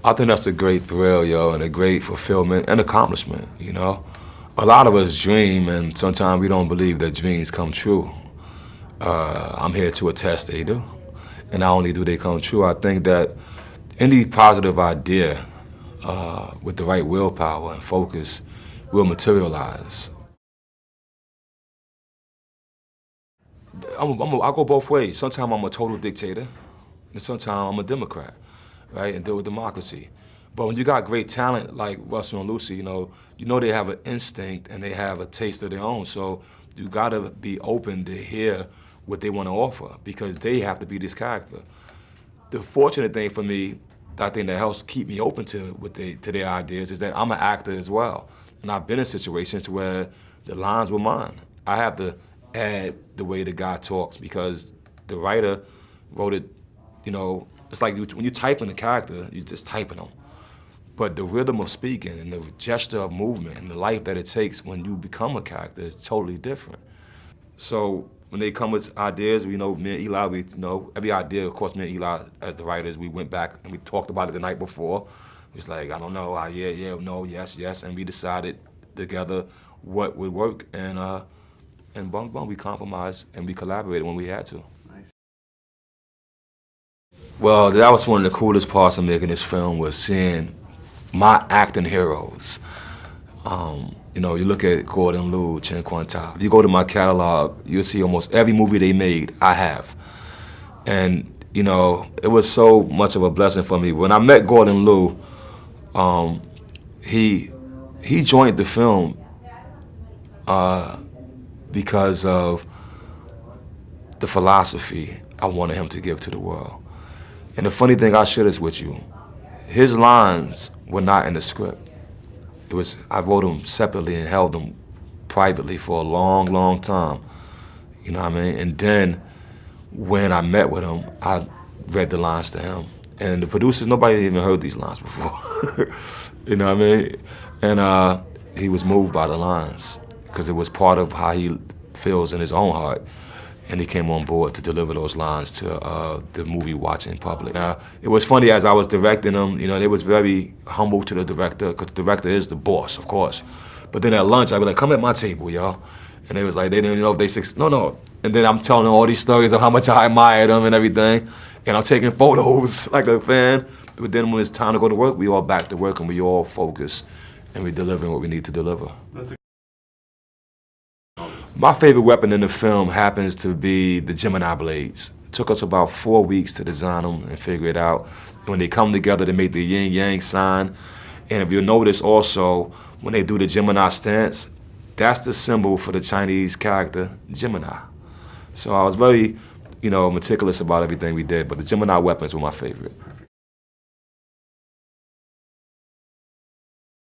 I think that's a great thrill, yo, and a great fulfillment and accomplishment, you know? A lot of us dream, and sometimes we don't believe that dreams come true. I'm here to attest they do. And not only do they come true, I think that any positive idea with the right willpower and focus will materialize. I go both ways. Sometimes I'm a total dictator, and sometimes I'm a Democrat, right, and deal with democracy. But when you got great talent like Russel and Lucy, you know they have an instinct and they have a taste of their own. So you gotta be open to hear what they want to offer because they have to be this character. The fortunate thing for me, I think that helps keep me open to their ideas is that I'm an actor as well. And I've been in situations where the lines were mine. I have to add the way the guy talks because the writer wrote it, you know, it's like when you type in a character, you're just typing them. But the rhythm of speaking and the gesture of movement and the life that it takes when you become a character is totally different. So when they come with ideas, me and Eli, every idea, of course, me and Eli, as the writers, we went back and we talked about it the night before. It's like, I don't know, yeah, no, yes, and we decided together what would work, and boom, we compromised and we collaborated when we had to. Nice. Well, that was one of the coolest parts of making this film was seeing my acting heroes. You look at Gordon Liu, Quentin Tarantin. If you go to my catalog, you'll see almost every movie they made, I have. And, it was so much of a blessing for me. When I met Gordon Liu, he joined the film because of the philosophy I wanted him to give to the world. And the funny thing, I'll share this with you. His lines were not in the script. I wrote them separately and held them privately for a long, long time. You know what I mean? And then when I met with him, I read the lines to him. And the producers, nobody even heard these lines before. You know what I mean? And he was moved by the lines because it was part of how he feels in his own heart. And he came on board to deliver those lines to the movie-watching public. It was funny, as I was directing them, they was very humble to the director, because the director is the boss, of course. But then at lunch, I'd be like, come at my table, y'all. And they was like, they didn't know if they said, no. And then I'm telling them all these stories of how much I admired them and everything. And I'm taking photos like a fan. But then when it's time to go to work, we all back to work and we all focus and we delivering what we need to deliver. My favorite weapon in the film happens to be the Gemini blades. It took us about 4 weeks to design them and figure it out. And when they come together, they make the yin-yang sign. And if you'll notice also, when they do the Gemini stance, that's the symbol for the Chinese character, Gemini. So I was very, meticulous about everything we did, but the Gemini weapons were my favorite.